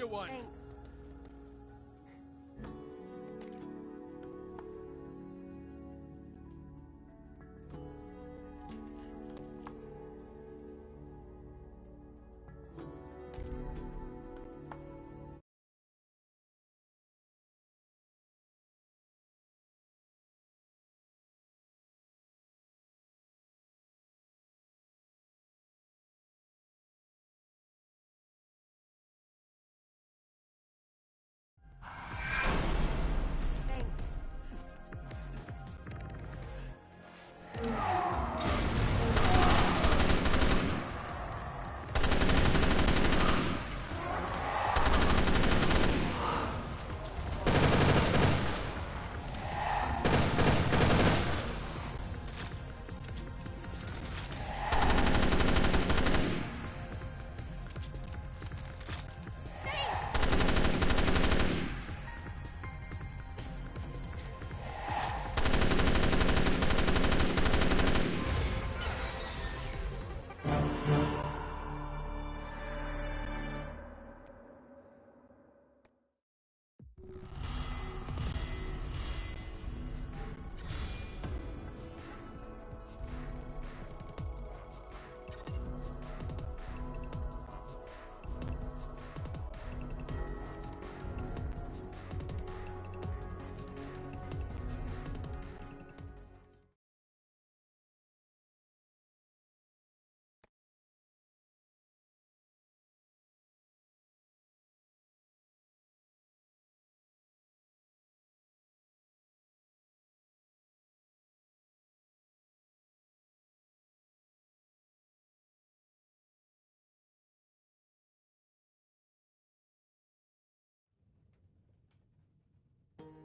you one. Thanks.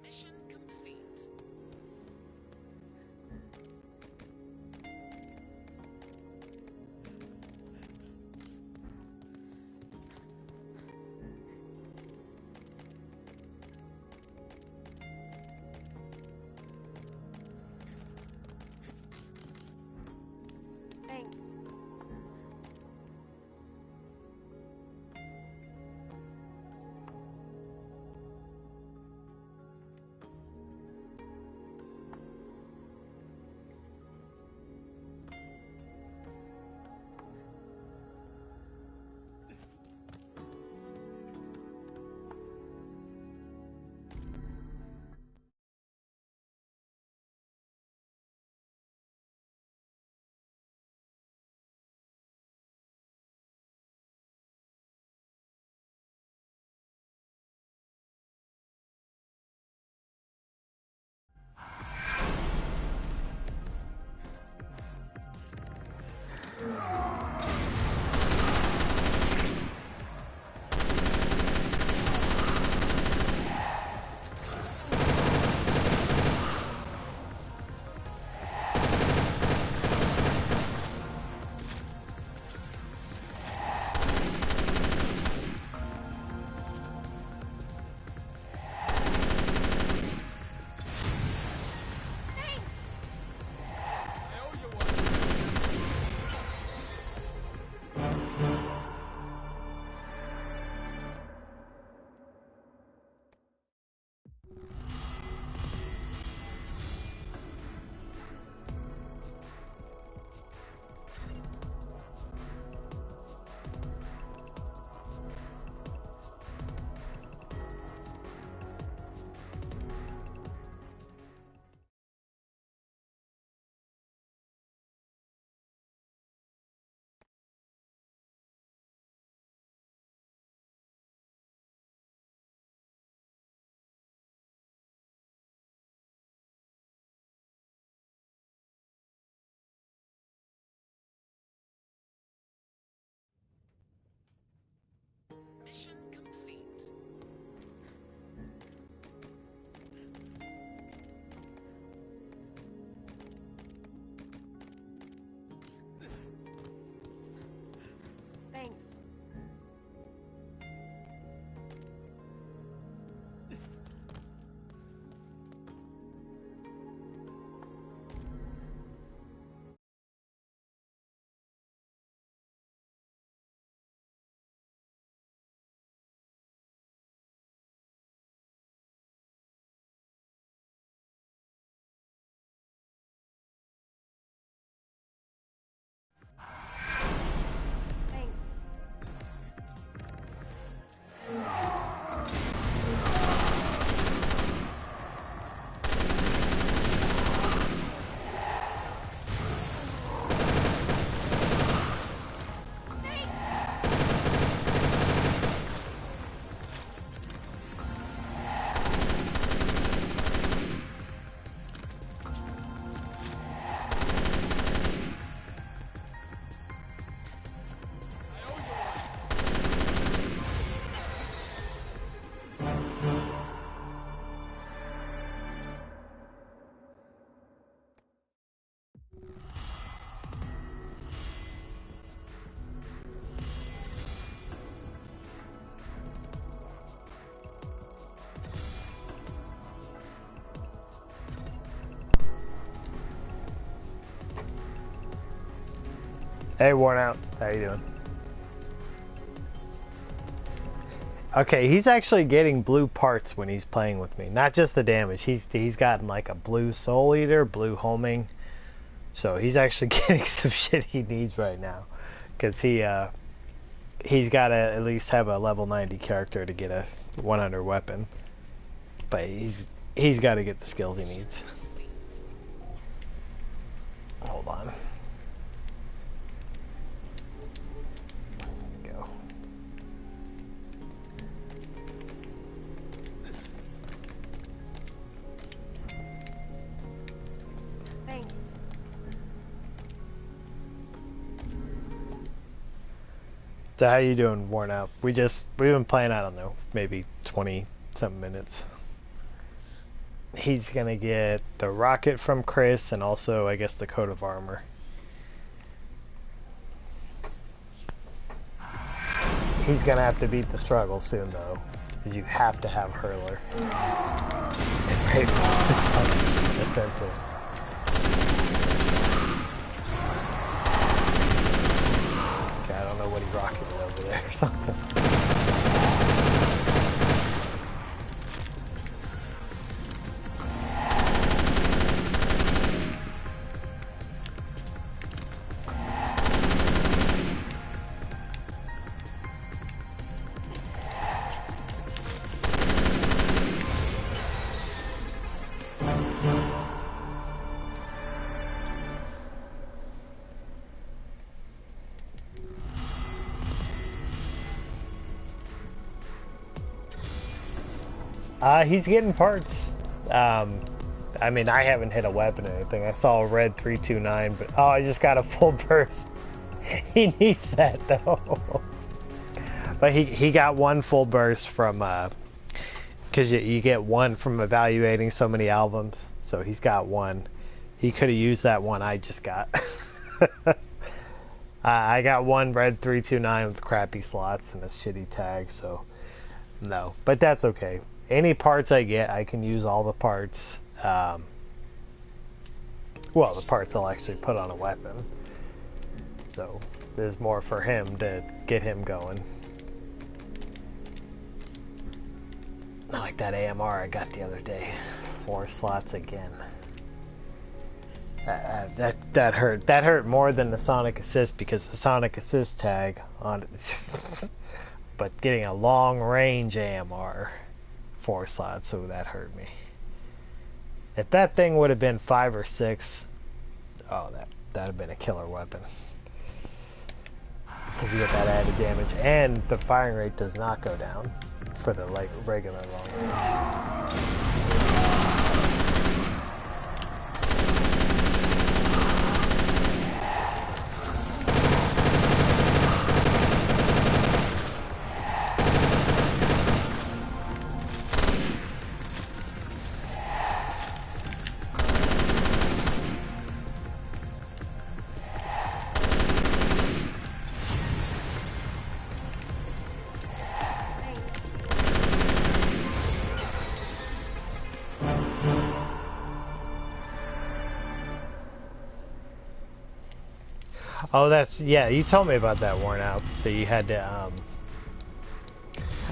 Mission complete. Thanks. I owe you one. Hey, worn out. How you doing? Okay, he's actually getting blue parts when he's playing with me. Not just the damage. He's gotten like a blue soul eater, blue homing. So he's actually getting some shit he needs right now, because he's got to at least have a level 90 character to get a 100 weapon. But he's got to get the skills he needs. Hold on. Go. Thanks. So how you doing, worn out? We've been playing, I don't know, maybe 20 something minutes. He's gonna get the rocket from Chris and also I guess the coat of armor. He's gonna have to beat the struggle soon though, because you have to have hurler. Essential. Okay, I don't know what he rocketed over there or something. He's getting parts. I mean, I haven't hit a weapon or anything. I saw a red 329, but oh, I just got a full burst. He needs that though. But he got one full burst from because you get one from evaluating so many albums. So he's got one. He could have used that one I just got. I got one red 329 with crappy slots and a shitty tag, so no. But that's okay. Any parts I get, I can use all the parts. Well, the parts I'll actually put on a weapon. So there's more for him to get him going. Not like that AMR I got the other day. 4 slots again. That hurt. That hurt more than the Sonic Assist, because the Sonic Assist tag on it. But getting a long range AMR. 4 slots, so that hurt me. If that thing would have been 5 or 6, oh, that'd have been a killer weapon. Because you get that added damage, and the firing rate does not go down for the regular long range. Oh, yeah, you told me about that, worn out, that you had to,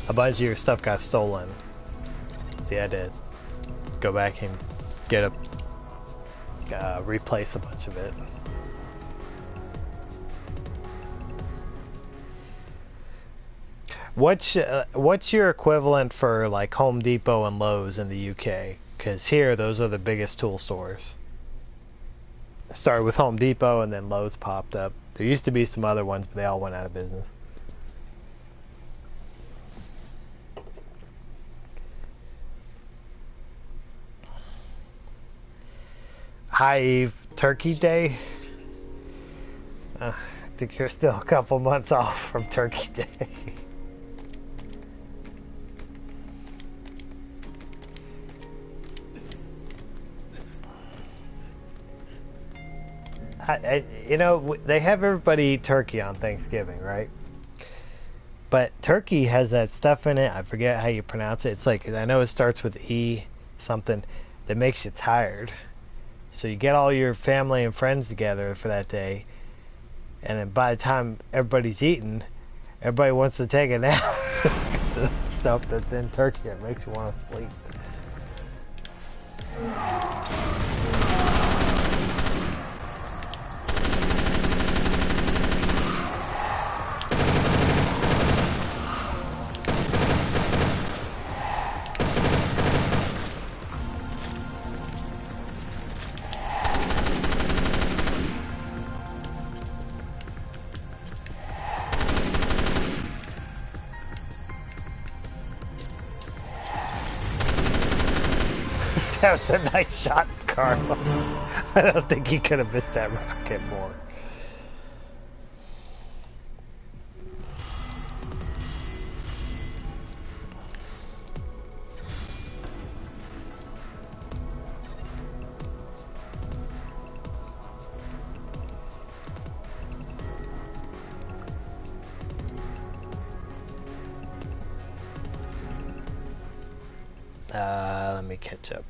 a bunch of your stuff got stolen. So you had to go back and get replace a bunch of it. What's your equivalent for like Home Depot and Lowe's in the UK? Because here, those are the biggest tool stores. Started with Home Depot and then Lowe's popped up. There used to be some other ones, but they all went out of business. Hi Eve, Turkey Day? I think you're still a couple months off from Turkey Day. You know, they have everybody eat turkey on Thanksgiving, right? But turkey has that stuff in it, I forget how you pronounce it. It's like, I know it starts with E something, that makes you tired. So you get all your family and friends together for that day, And then by the time everybody's eaten, everybody wants to take a nap. Because of the stuff that's in turkey that makes you want to sleep. That was a nice shot, Carl. I don't think he could have missed that rocket more. Let me catch up.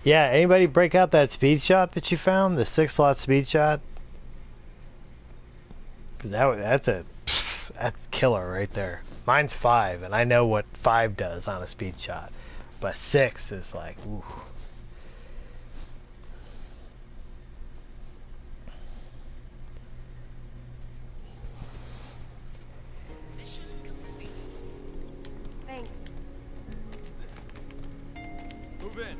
Yeah, anybody break out that speed shot that you found? The 6-slot speed shot? Cause that's killer right there. Mine's 5, and I know what 5 does on a speed shot, but 6 is like, ooh. Mission complete. Thanks. Move in.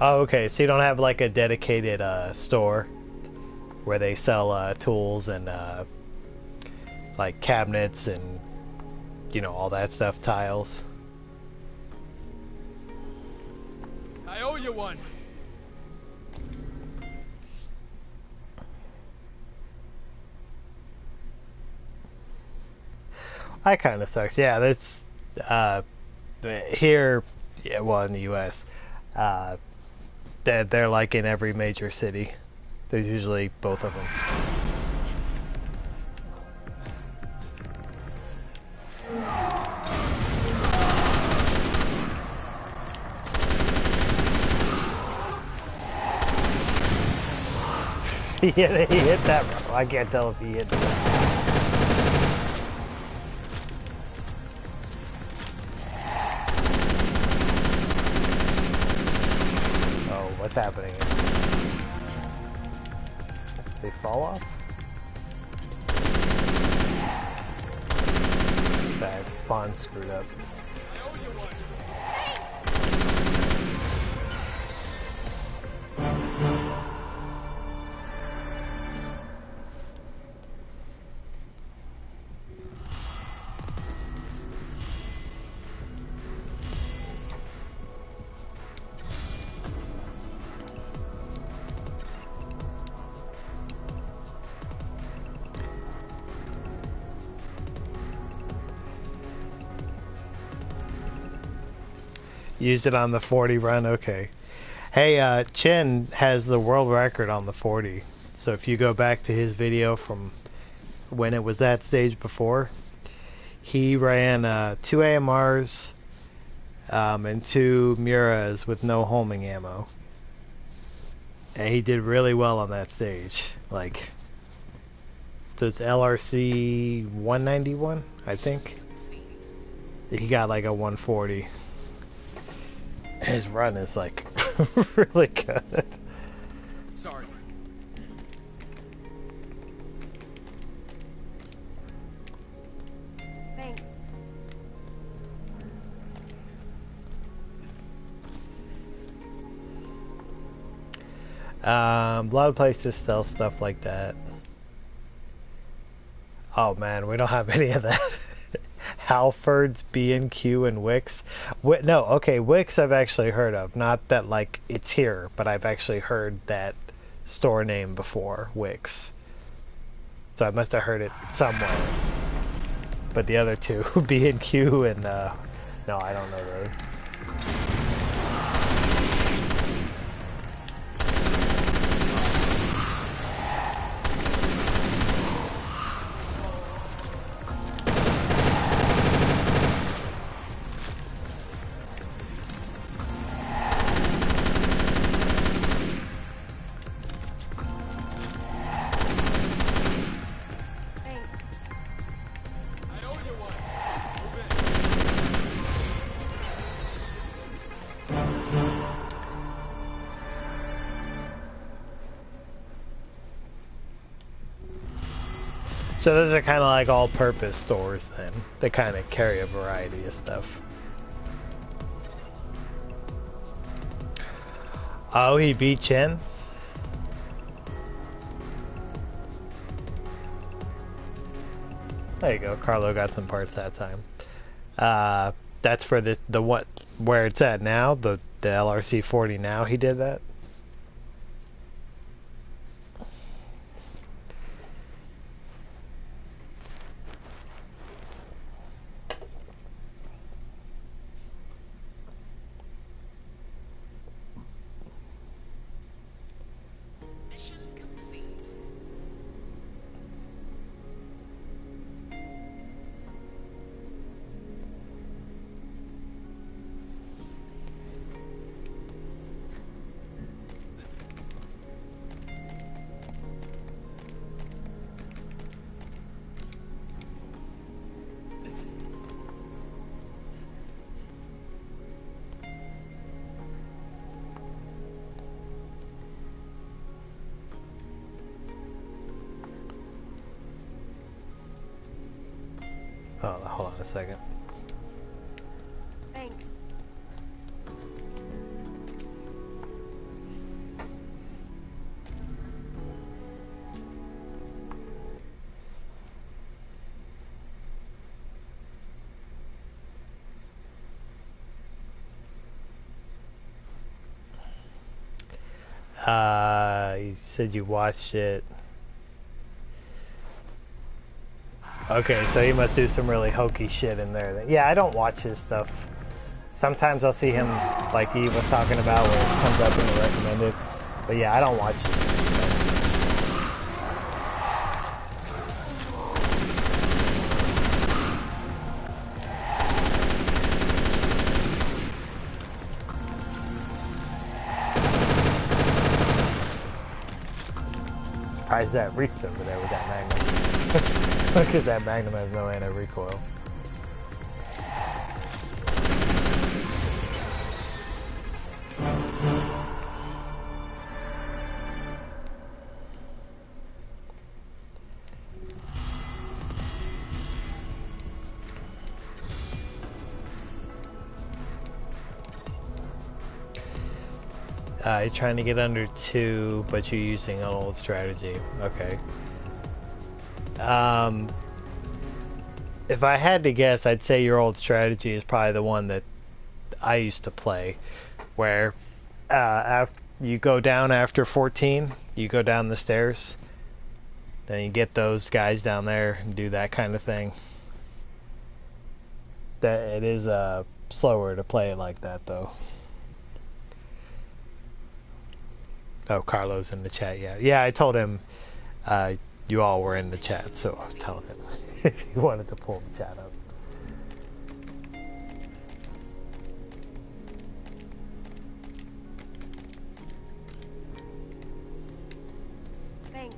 Oh, okay, so you don't have like a dedicated store where they sell tools and like cabinets and, you know, all that stuff, tiles. I owe you one. That kind of sucks. Yeah, that's here, yeah, well, in the U.S., they're like in every major city. There's usually both of them. He hit that. I can't tell if he hit that. What's happening? They fall off? That spawn screwed up. I owe you one. Used it on the 40 run, okay. Hey, Chin has the world record on the 40. So if you go back to his video from when it was that stage before, he ran 2 AMRs and 2 Muras with no homing ammo. And he did really well on that stage. Like, so it's LRC 191, I think. He got like a 140. His run is like really good. Sorry. Thanks. A lot of places sell stuff like that. Oh man, we don't have any of that. Halford's, B&Q, and Wix. No, okay, Wix I've actually heard of. Not that like it's here, but I've actually heard that store name before, Wix. So I must have heard it somewhere. But the other two, B&Q and no, I don't know those. So those are kind of like all-purpose stores then. They kind of carry a variety of stuff. Oh, he beat Chen? There you go. Carlo got some parts that time. That's for the what where it's at now, the LRC 40 now. He did that. Mission complete. Oh, hold on a second. Thanks. You said you watched it. Okay, so he must do some really hokey shit in there then. Yeah, I don't watch his stuff. Sometimes I'll see him, like he was talking about, where it comes up in the recommended. But yeah, I don't watch his stuff. Surprised that reached over there with that Magnum. Because that Magnum has no anti-recoil. You're trying to get under 2, but you're using an old strategy. Okay. If I had to guess, I'd say your old strategy is probably the one that I used to play, where after you go down after 14, you go down the stairs, then you get those guys down there and do that kind of thing. That it is slower to play it like that, though. Oh, Carlo's in the chat. Yeah. I told him you all were in the chat, so I was telling him if he wanted to pull the chat up. Thanks.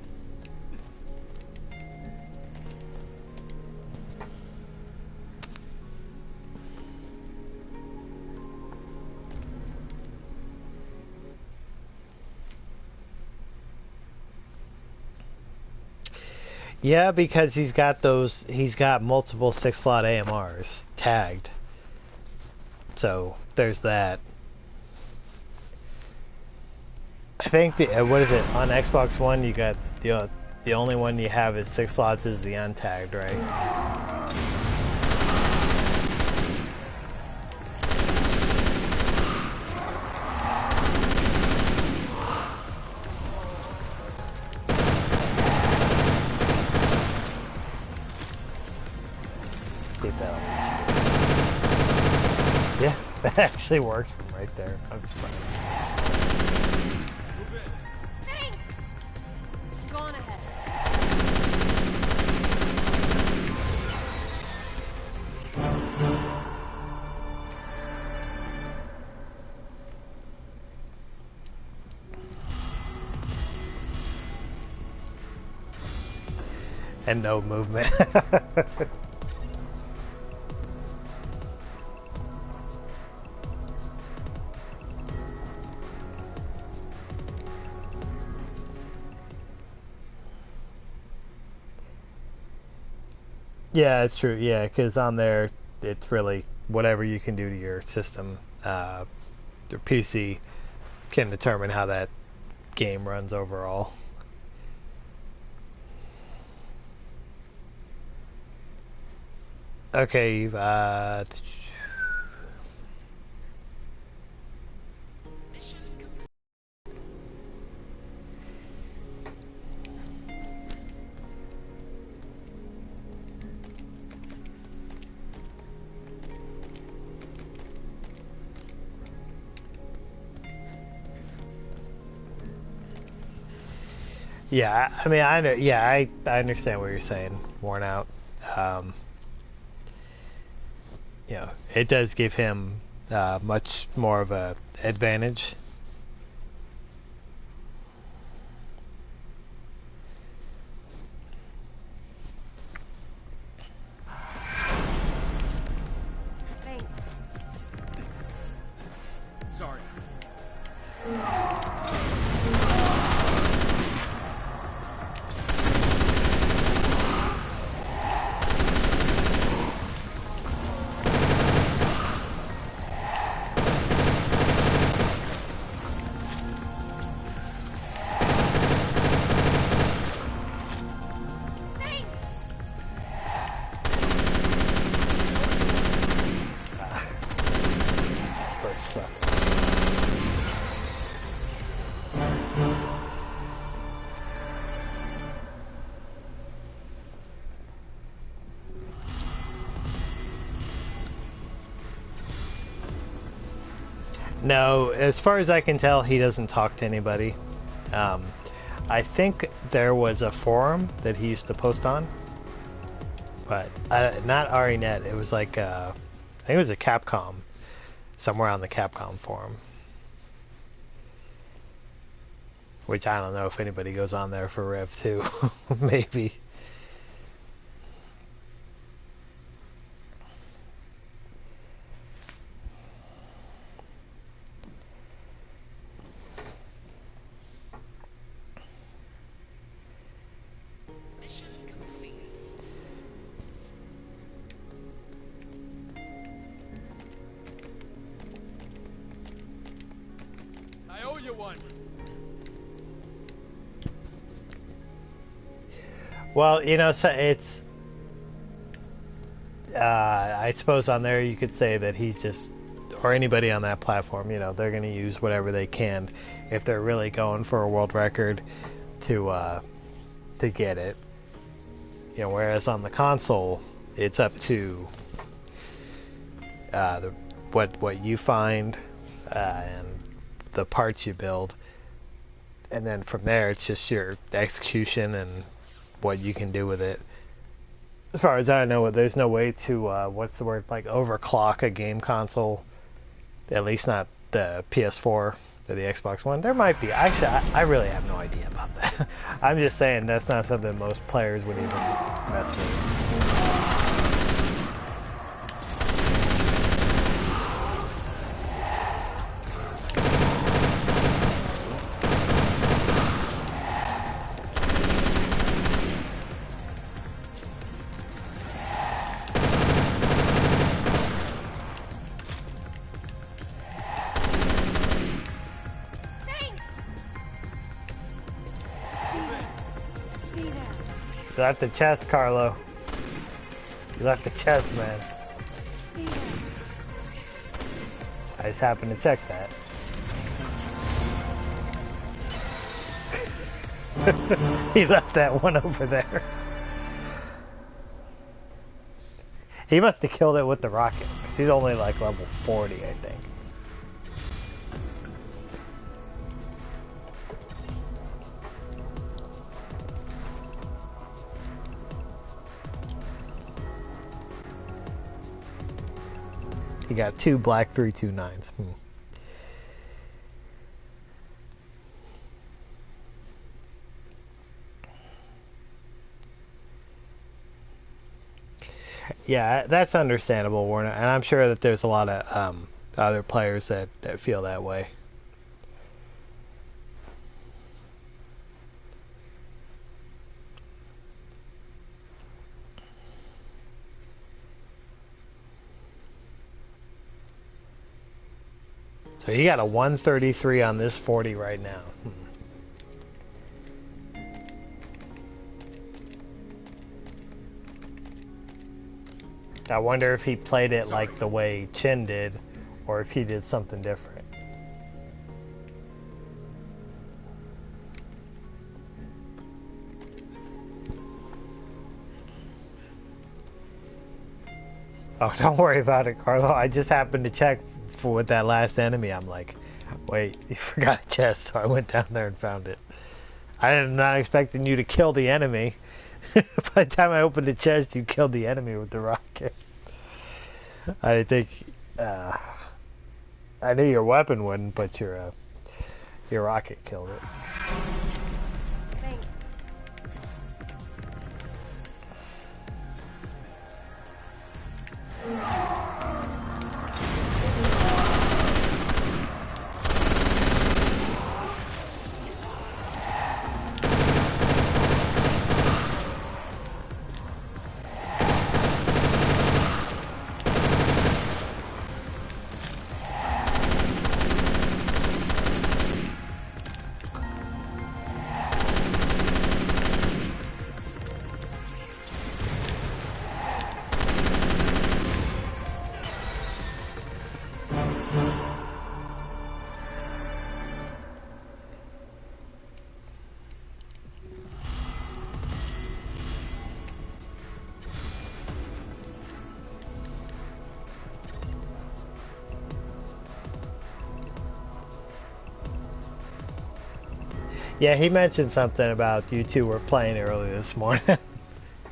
Yeah, because he's got multiple 6-slot AMRs tagged. So there's that. I think what is it on Xbox One? You got the only one you have is 6 slots is the untagged, right? See if that'll reach you. Yeah, that actually works from right there. I'm surprised. Move in. Thanks! Go on ahead. And no movement. Yeah, it's true. Yeah, because on there, it's really whatever you can do to your system. The PC can determine how that game runs overall. Okay, yeah, I mean, I know, yeah, I understand what you're saying. Worn out. Um, you know, it does give him much more of a advantage. Thanks. Sorry. Thanks. First sucked. No, as far as I can tell, he doesn't talk to anybody. Um, I think there was a forum that he used to post on, but not AreNet. It was like I think it was a Capcom, somewhere on the Capcom forum. Which I don't know if anybody goes on there for Rev 2. Maybe. Mission complete. I owe you one. Well, you know, so it's. I suppose on there you could say that he's just, or anybody on that platform, you know, they're going to use whatever they can if they're really going for a world record to get it. You know, whereas on the console, it's up to what you find and the parts you build, and then from there it's just your execution and what you can do with it. As far as I know, there's no way to what's the word, like overclock a game console. At least not the PS4 or the Xbox One. There might be. Actually, I really have no idea about that. I'm just saying that's not something most players would even mess with. Thanks. Stay there. You left the chest, Carlo. You left the chest, man. Stay there. I just happened to check that. He left that one over there. He must have killed it with the rocket. 'Cause he's only like level 40, I think. He got 2 black 329s. Yeah, that's understandable, Warner, and I'm sure that there's a lot of other players that feel that way. So he got a 133 on this 40 right now. I wonder if he played it like the way Chin did, or if he did something different. Oh, don't worry about it, Carlo. I just happened to check for with that last enemy. I'm like, wait, you forgot a chest, so I went down there and found it. I am not expecting you to kill the enemy. By the time I opened the chest, you killed the enemy with the rocket. I didn't think. I knew your weapon wouldn't, but your rocket killed it. Thanks. Yeah, he mentioned something about you two were playing early this morning.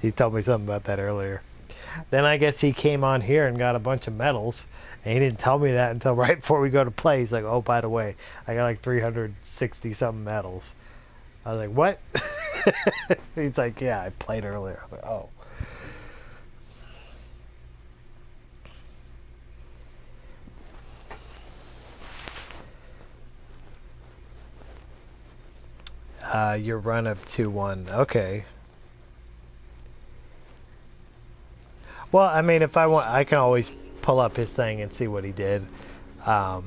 He told me something about that earlier. Then I guess he came on here and got a bunch of medals, and he didn't tell me that until right before we go to play. He's like, oh, by the way, I got like 360 something medals. I was like, what? He's like, yeah, I played earlier. I was like, oh. Your run of 2-1. Okay. Well, I mean, if I want, I can always pull up his thing and see what he did. But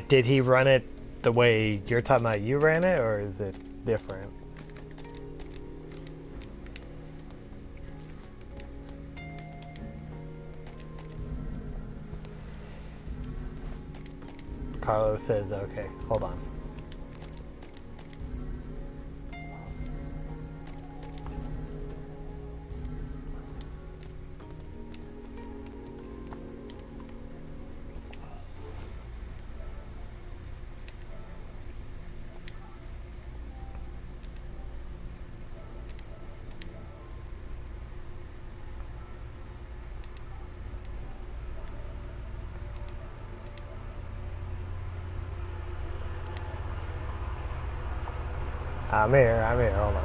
did he run it the way you're talking about you ran it, or is it different? Carlos says, okay, hold on. I'm here, hold on.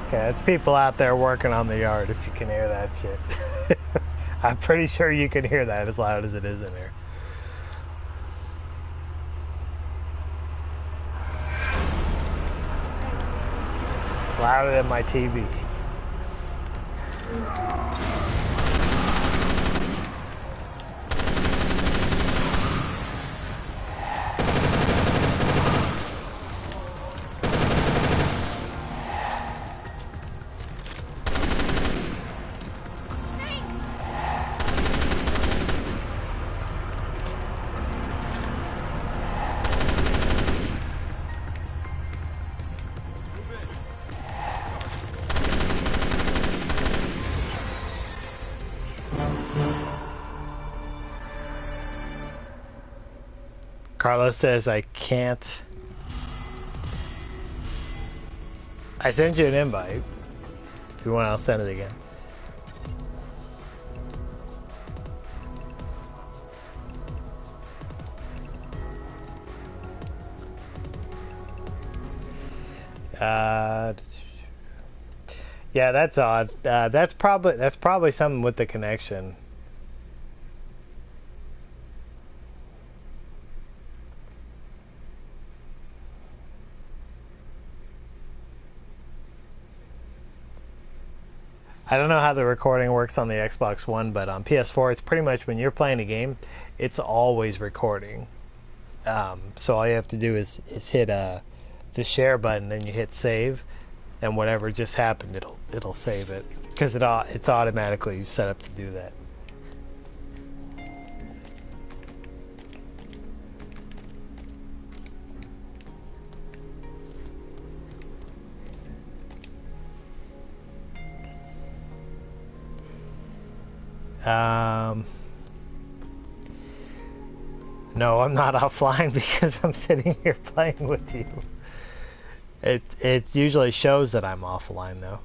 Okay, it's people out there working on the yard, if you can hear that shit. I'm pretty sure you can hear that as loud as it is in here. It's louder than my TV. Carlos says I can't. I sent you an invite. If you want, I'll send it again. Uh, yeah, that's odd. That's probably something with the connection. I don't know how the recording works on the Xbox One, but on PS4, it's pretty much when you're playing a game, it's always recording. So all you have to do is hit the share button, then you hit save, and whatever just happened, it'll save it because it's automatically set up to do that. No, I'm not offline because I'm sitting here playing with you. It usually shows that I'm offline though.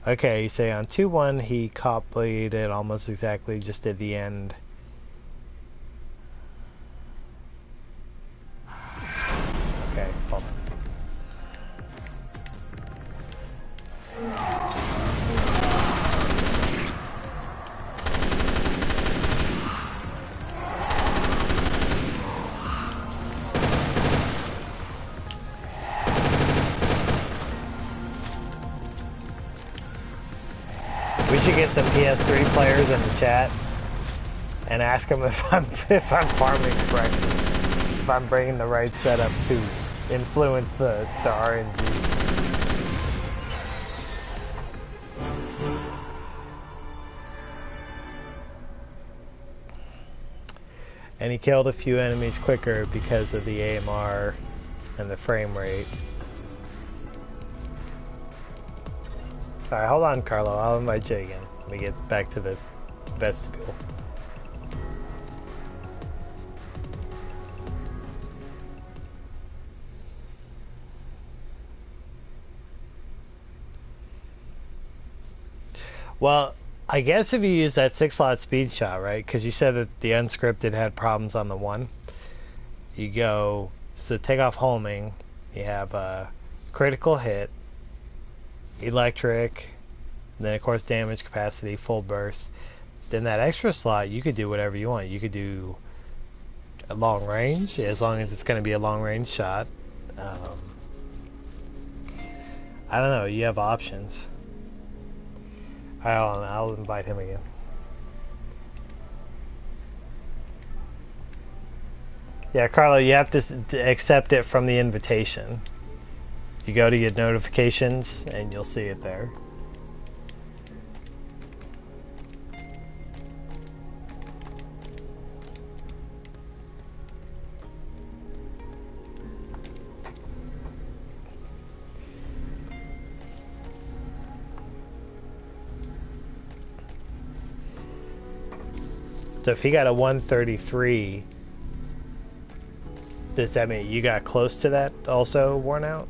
Okay, you say on 2.1 he copied it almost exactly, just at the end. Okay, hold on. We should get some PS3 players in the chat and ask them if I'm farming correctly, if I'm bringing the right setup to influence the RNG. And he killed a few enemies quicker because of the AMR and the frame rate. Alright, hold on, Carlo. I'll invite you again. Let me get back to the vestibule. Well, I guess if you use that 6-slot speed shot, right? Because you said that the unscripted had problems on the one. You go, so take off homing. You have a critical hit, electric, then of course damage, capacity, full burst. Then that extra slot, you could do whatever you want. You could do a long range, as long as it's going to be a long range shot. I don't know, you have options. Alright, I'll invite him again. Yeah, Carlo, you have to accept it from the invitation. You go to your notifications and you'll see it there. So if he got a 133, does that mean you got close to that also worn out?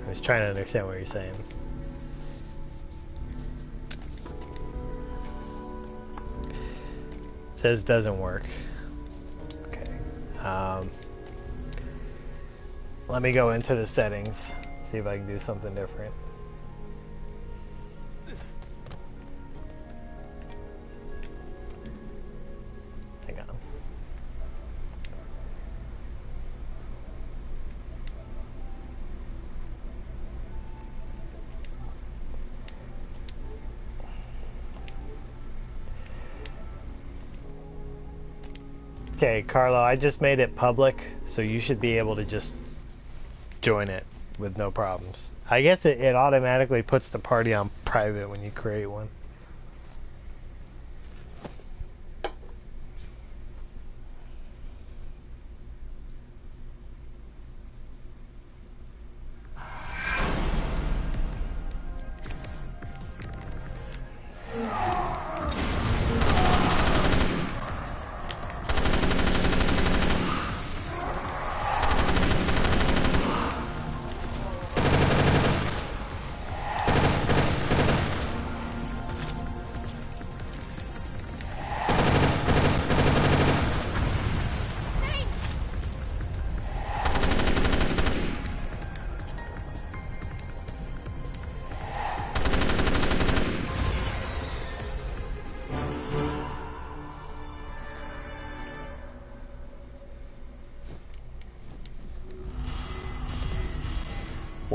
I was trying to understand what you're saying. It says doesn't work. Okay. Let me go into the settings, see if I can do something different. Hang on. Okay, Carlo, I just made it public, so you should be able to just join it with no problems. I guess it automatically puts the party on private when you create one.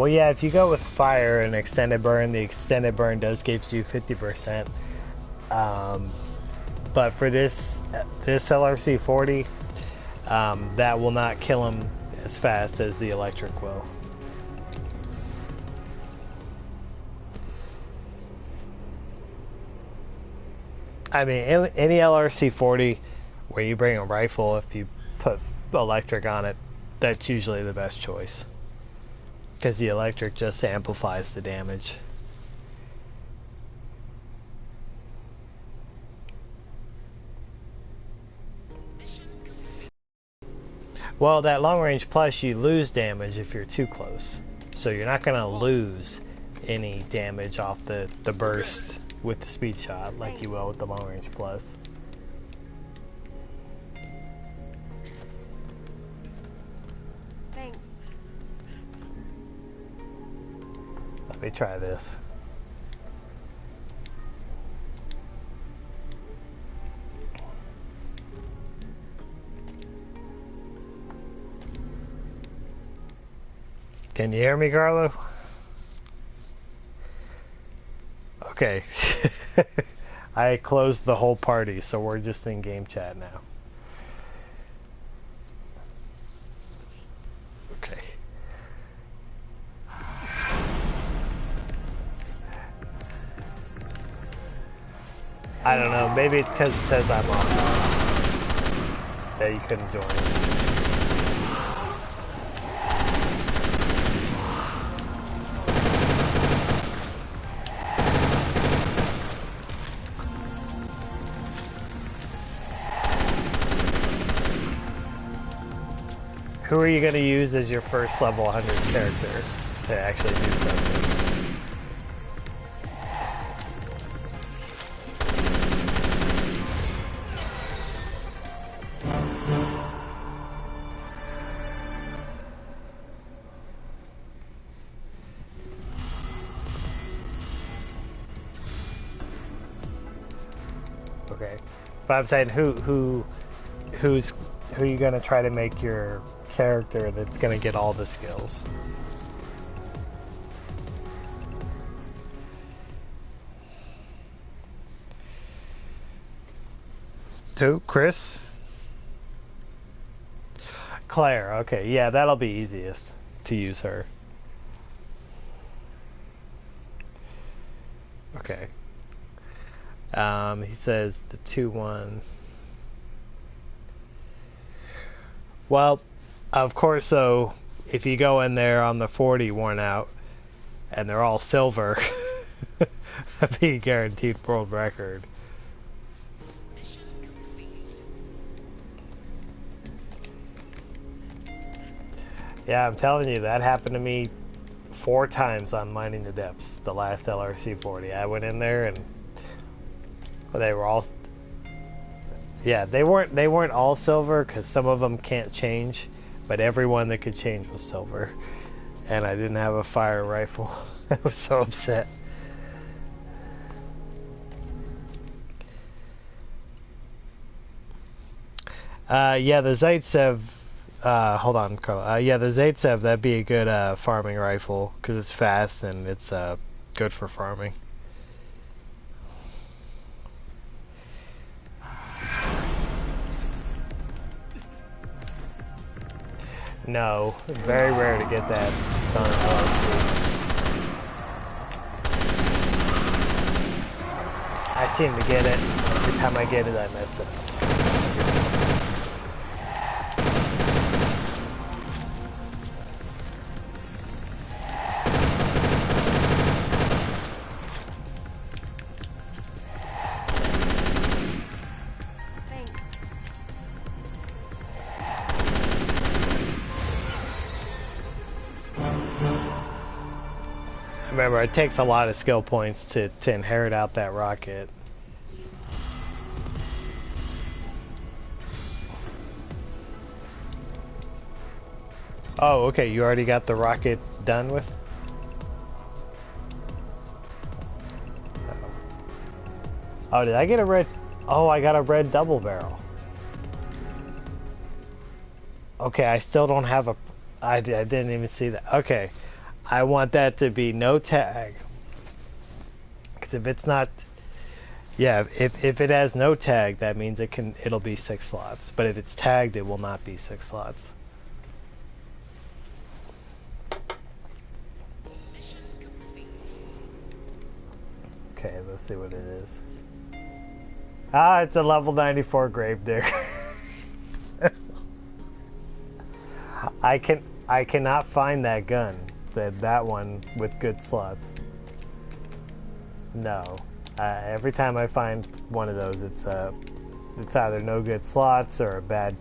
Well, yeah, if you go with fire and extended burn, the extended burn does give you 50%. But for this LRC 40, that will not kill him as fast as the electric will. I mean, any LRC 40 where you bring a rifle, if you put electric on it, that's usually the best choice. Because the electric just amplifies the damage. Well, that long range plus, you lose damage if you're too close. So you're not going to lose any damage off the burst with the speed shot like you will with the long range plus. Thanks. Let me try this. Can you hear me, Carlo? Okay. I closed the whole party, so we're just in game chat now. Okay. I don't know, maybe it's because it says I'm on that you couldn't join. Who are you going to use as your first level 100 character to actually do something? Okay, but I'm saying who are you going to try to make your character that's going to get all the skills? Who? Chris? Claire, okay, yeah, that'll be easiest to use her. Okay. He says the 2-1. Well, of course, so if you go in there on the 40 worn out and they're all silver, that'd be a guaranteed world record. Yeah, I'm telling you, that happened to me 4 times on Mining the Depths, the last LRC 40. I went in there and they were all, yeah, they weren't all silver because some of them can't change, but everyone that could change was silver, and I didn't have a fire rifle. I was so upset. Yeah, the Zaitsev, hold on, Carla. Yeah, the Zaitsev, that'd be a good farming rifle because it's fast and it's good for farming. No, very rare to get that done in LRC. I seem to get it. Every time I get it, I mess it up. Remember, it takes a lot of skill points to inherit out that rocket. Oh, okay, you already got the rocket done with? Oh, did I get a red? Oh, I got a red double barrel. Okay, I still don't have a... I didn't even see that. Okay. I want that to be no tag. Because if it's not, yeah, if it has no tag, that means it'll be 6 slots. But if it's tagged, it will not be 6 slots. Mission complete. Okay, let's see what it is. Ah, it's a level 94 Gravedigger. I cannot find that gun. That one with good slots. No. Every time I find one of those, it's either no good slots or a bad.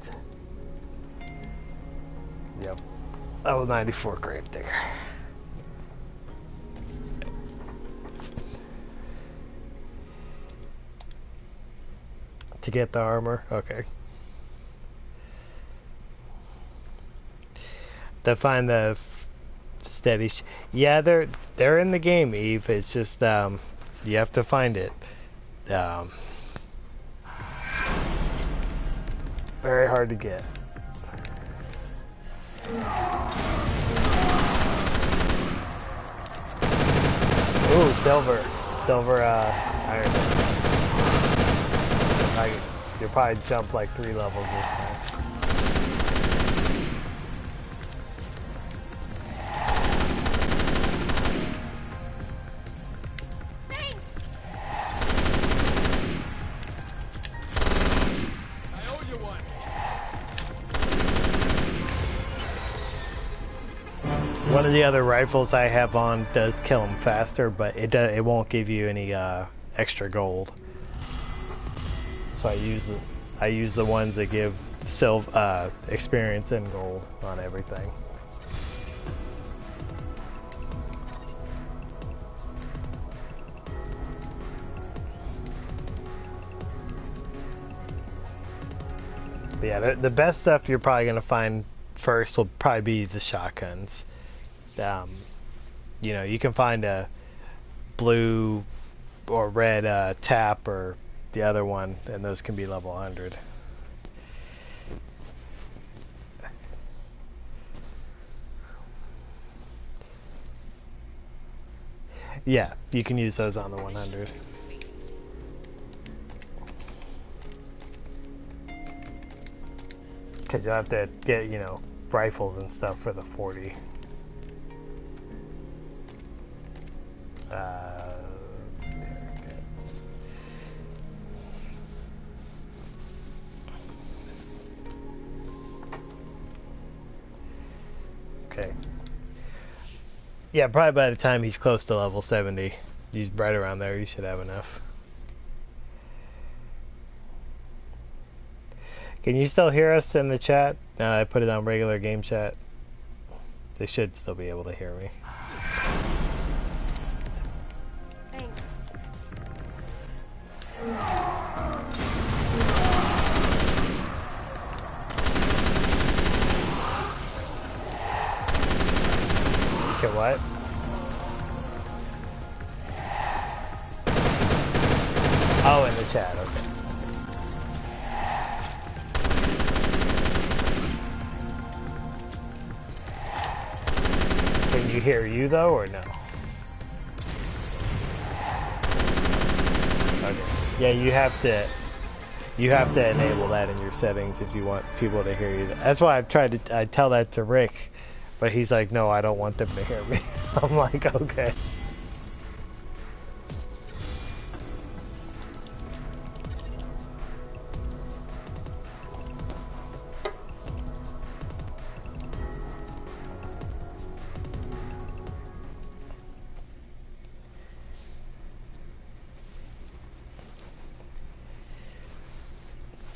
Yep. Level 94 Gravedigger. To get the armor, okay. To find the steady. Yeah, they're in the game, Eve. It's just you have to find it. Very hard to get. Ooh, silver iron. You'll probably jump like 3 levels this time. Thanks. I owe you one. One of the other rifles I have on does kill them faster, but it won't give you any extra gold. So I use the ones that give experience and gold on everything. But yeah, the best stuff you're probably gonna find first will probably be the shotguns. You know, you can find a blue or red tap or the other one, and those can be level 100. Yeah, you can use those on the 100. Because you'll have to get, you know, rifles and stuff for the 40. Okay. Yeah, probably by the time he's close to level 70, he's right around there, you should have enough. Can you still hear us in the chat? Now I put it on regular game chat. They should still be able to hear me. Thanks. Okay, what? Oh, in the chat, okay. Can you hear you though, or no? Okay. Yeah, you have to enable that in your settings if you want people to hear you. That's why I tell that to Rick, but he's like, no, I don't want them to hear me. I'm like, okay.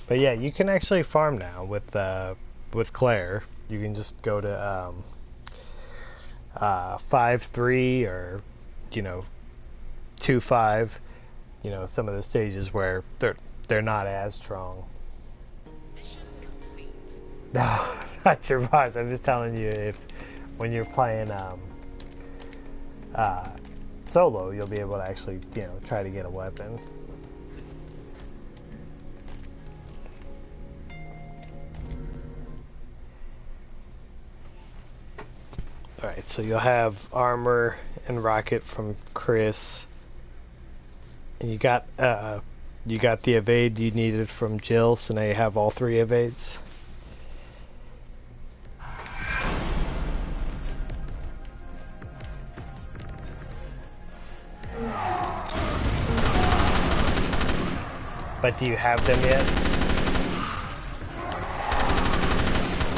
But yeah, you can actually farm now with Claire. You can just go to 5-3 or 2-5. You know, some of the stages where they're not as strong. No, not your boss. I'm just telling you, when you're playing solo, you'll be able to actually try to get a weapon. Alright, Alright, so you'll have armor and rocket from Chris. And you got the evade you needed from Jill, so now you have all 3 evades. But do you have them yet?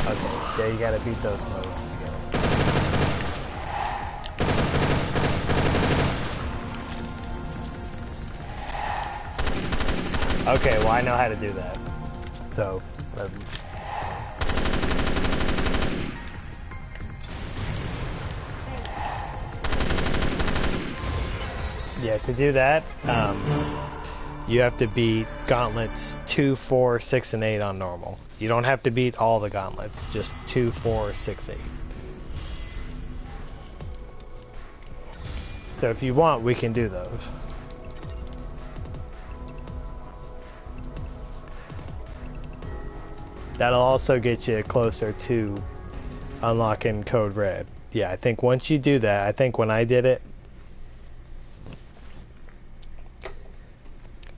Okay, yeah, you gotta beat those modes to get them. Okay, well I know how to do that. So, yeah, to do that, you have to beat gauntlets 2, 4, 6, and 8 on normal. You don't have to beat all the gauntlets, just 2, 4, 6, 8. So if you want, we can do those. That'll also get you closer to unlocking Code Red. Yeah, I think once you do that, I think when I did it,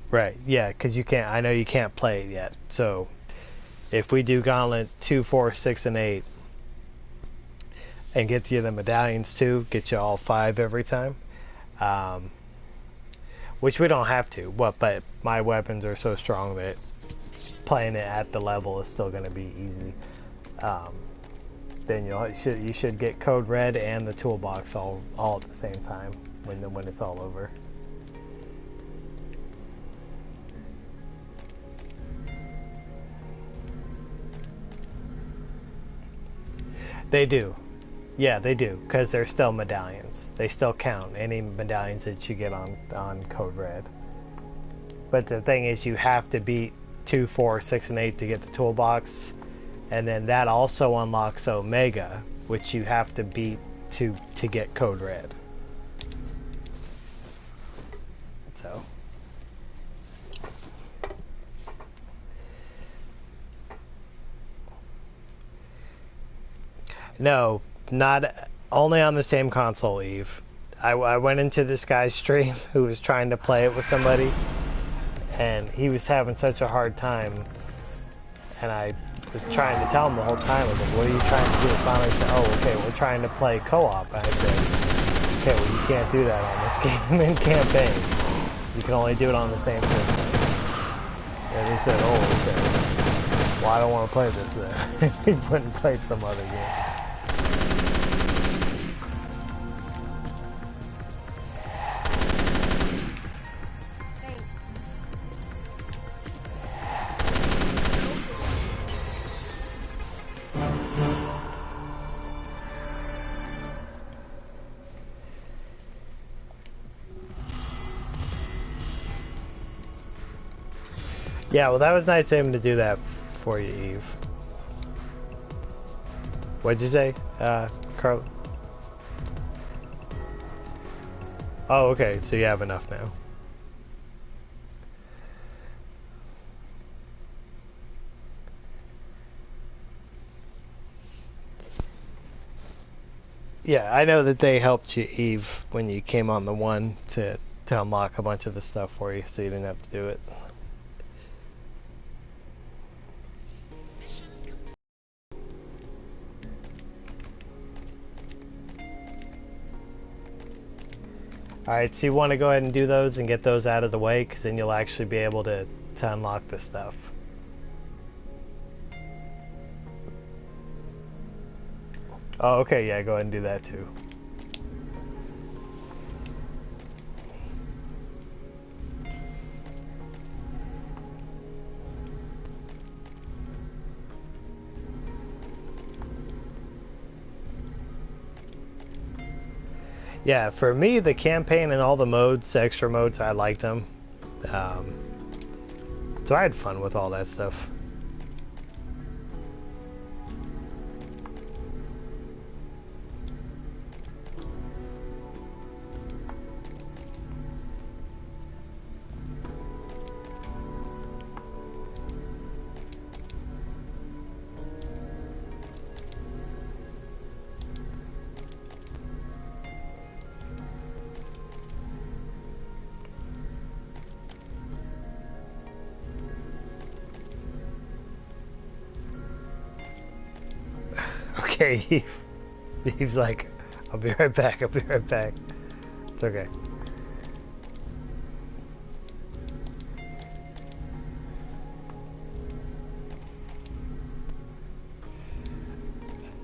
right, yeah, because you can't, I know you can't play it yet. So if we do Gauntlet 2, 4, 6, and 8 and get you the medallions too, get you all 5 every time, which we don't have to, but my weapons are so strong that playing it at the level is still going to be easy. Then you should get Code Red and the toolbox all at the same time when it's all over. They do. Yeah, they do, because they're still medallions. They still count, any medallions that you get on Code Red. But the thing is, you have to beat 2, 4, 6, and 8 to get the toolbox. And then that also unlocks Omega, which you have to beat to get Code Red. So... No, not only on the same console, Eve. I went into this guy's stream who was trying to play it with somebody, and he was having such a hard time, and I was trying to tell him the whole time, I was like, what are you trying to do? Finally he said, oh, okay, we're trying to play co-op. And I said, okay, well you can't do that on this game in campaign. You can only do it on the same system. And he said, oh, okay. Well, I don't want to play this then. He went and played some other game. Yeah, well that was nice of him to do that for you, Eve. What'd you say, Carl? Oh, okay, so you have enough now. Yeah, I know that they helped you, Eve, when you came on the one to unlock a bunch of the stuff for you, so you didn't have to do it. Alright, so you want to go ahead and do those and get those out of the way, because then you'll actually be able to unlock this stuff. Oh, okay, yeah, go ahead and do that too. Yeah, for me, the campaign and all the modes, extra modes, I liked them. So I had fun with all that stuff. okay. He's like, I'll be right back. I'll be right back. It's okay.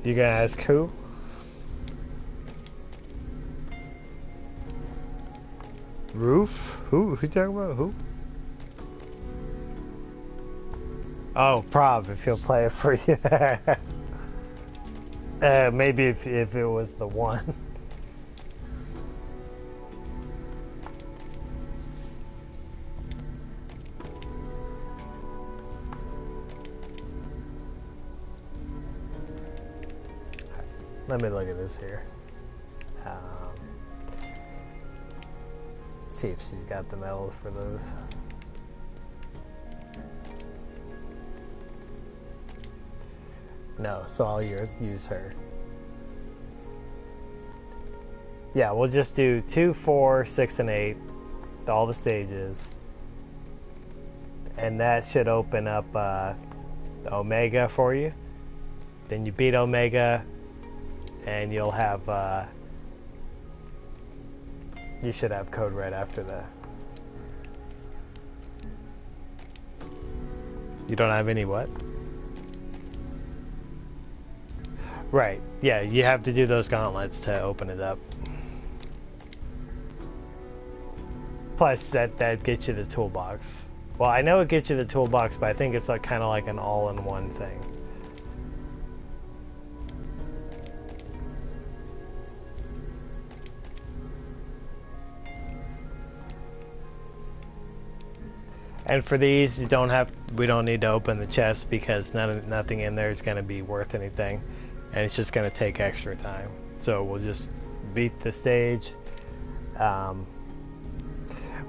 You gonna ask who? Roof? Who you talking about? Who? Oh, Prob, if he'll play it for you. Maybe if it was the one. Let me look at this here. See if she's got the medals for those. No, so I'll use her. Yeah, we'll just do 2, 4, 6, and 8, all the stages. And that should open up the Omega for you. Then you beat Omega, and you'll have, you should have Code Red after that. You don't have any what? Right, yeah, you have to do those gauntlets to open it up. Plus, that gets you the toolbox. Well, I know it gets you the toolbox, but I think it's like, kind of like an all-in-one thing. And for these, we don't need to open the chest because nothing in there is going to be worth anything, and it's just going to take extra time. So we'll just beat the stage.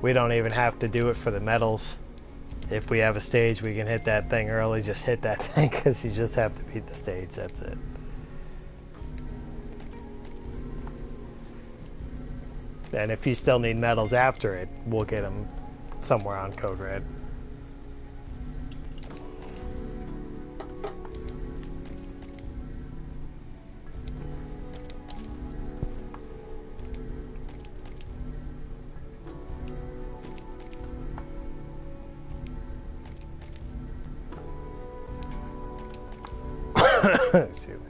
We don't even have to do it for the medals. If we have a stage, we can hit that thing early. Just hit that thing because you just have to beat the stage. That's it. And if you still need medals after it, we'll get them somewhere on Code Red. Excuse me.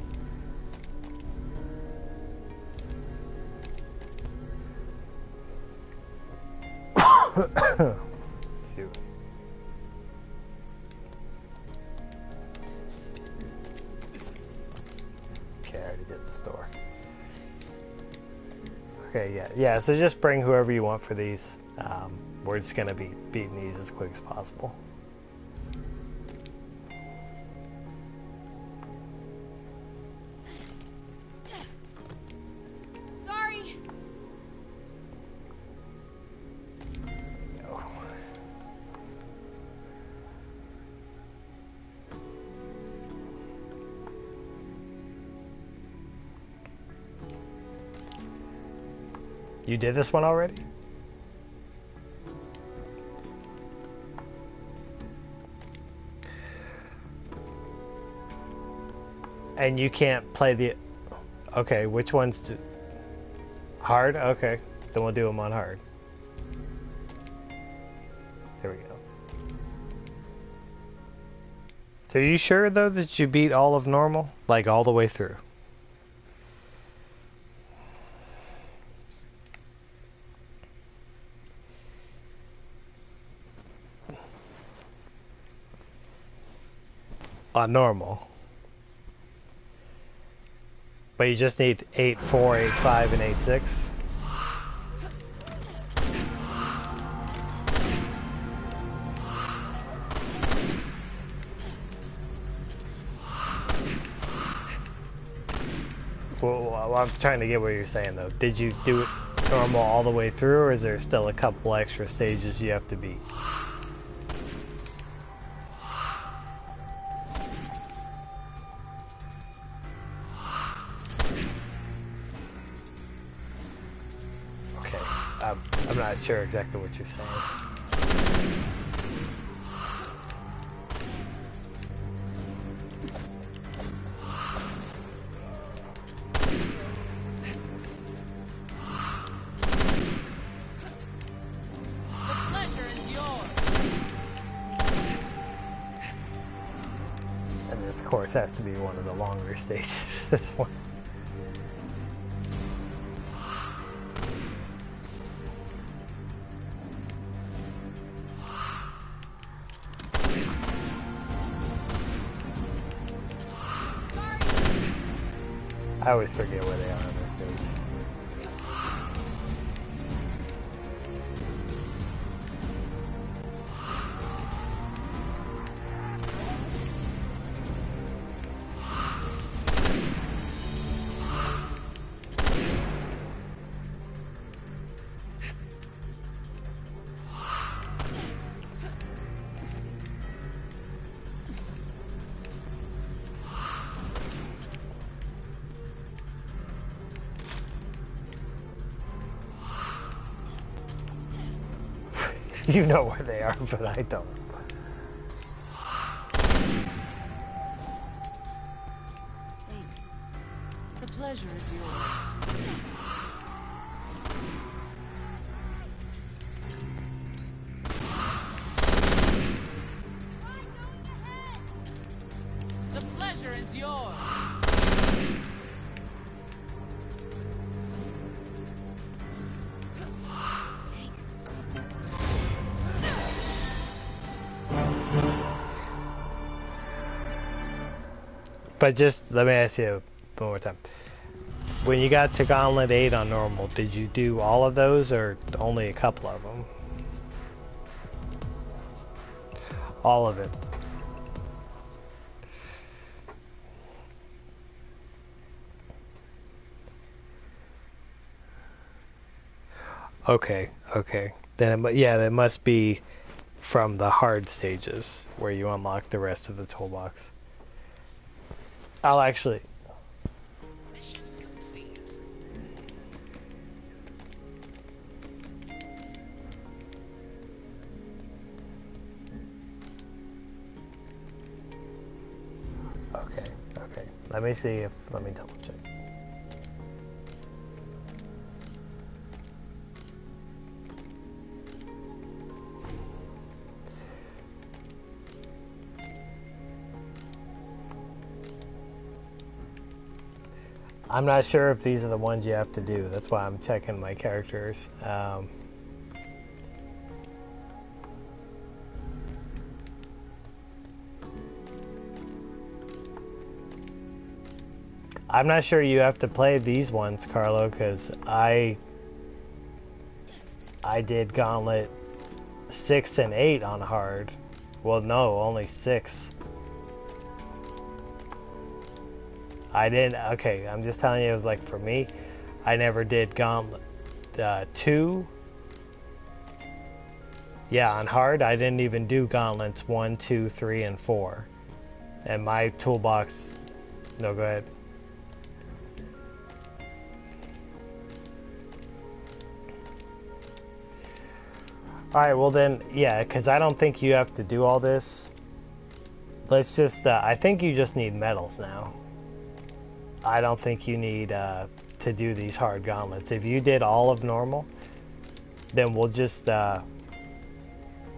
Excuse me. Okay, I already did the store. Okay, yeah, so just bring whoever you want for these. We're just gonna be beating these as quick as possible. Sorry. You did this one already? And you can't play the... Okay, which ones do... Hard? Okay, then we'll do them on hard. There we go. So are you sure, though, that you beat all of normal? Like, all the way through? On normal. But you just need 8, 4, 8, 5, and 8, 6. Well, I'm trying to get what you're saying, though. Did you do it normal all the way through, or is there still a couple extra stages you have to beat? Okay, I'm not sure exactly what you're saying. this course has to be one of the longer stages. This one. I always forget where they are on this stage. You know where they are, but I don't. Thanks. The pleasure is yours. The pleasure is yours. But just let me ask you one more time. When you got to Gauntlet 8 on normal, did you do all of those or only a couple of them? All of it. Okay, okay. Then yeah, that must be from the hard stages where you unlock the rest of the toolbox. I'll actually. Mission complete. Okay, okay. Let me see if. Let me double check. I'm not sure if these are the ones you have to do. That's why I'm checking my characters. I'm not sure you have to play these ones, Carlo, because I did Gauntlet 6 and 8 on hard. Well, no, only 6. I didn't. Okay, I'm just telling you, like, for me, I never did Gauntlet 2. Yeah, on hard, I didn't even do Gauntlets 1, 2, 3, and 4. And my toolbox. No, go ahead. Alright, well then, yeah, because I don't think you have to do all this. Let's just, I think you just need medals now. I don't think you need to do these hard gauntlets. If you did all of normal, then we'll just,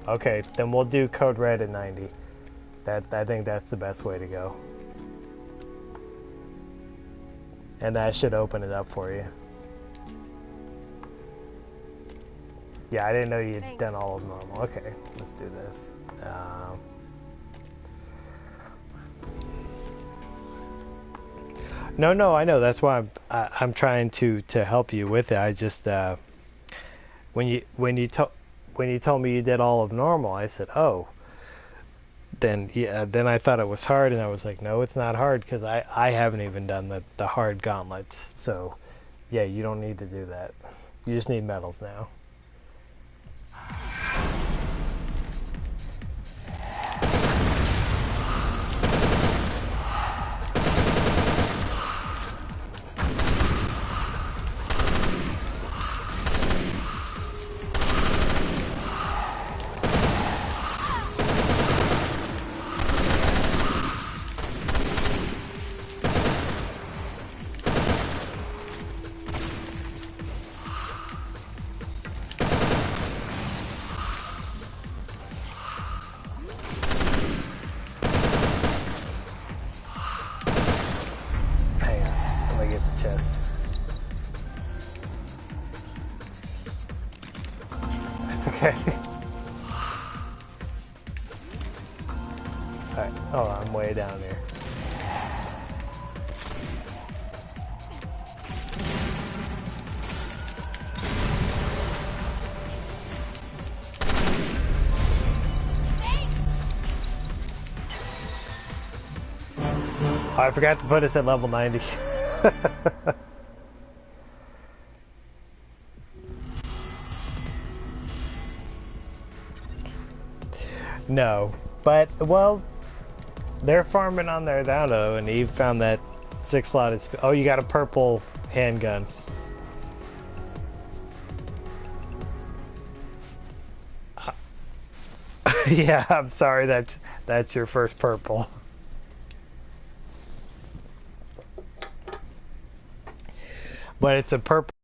okay, then we'll do Code Red at 90. I think that's the best way to go. And that should open it up for you. Yeah, I didn't know you'd done all of normal. Okay, let's do this. No, I know. That's why I'm trying to help you with it. I just when you told me you did all of normal, I said, oh. Then yeah, then I thought it was hard, and I was like, no, it's not hard because I haven't even done the hard gauntlets. So yeah, you don't need to do that. You just need medals now. Okay. Alright, oh, I'm way down here. Oh, I forgot to put us at level 90. No, but, well, they're farming on their down though, and Eve found that 6-slotted. Oh, you got a purple handgun. Yeah, I'm sorry, that's your first purple. But it's a purple.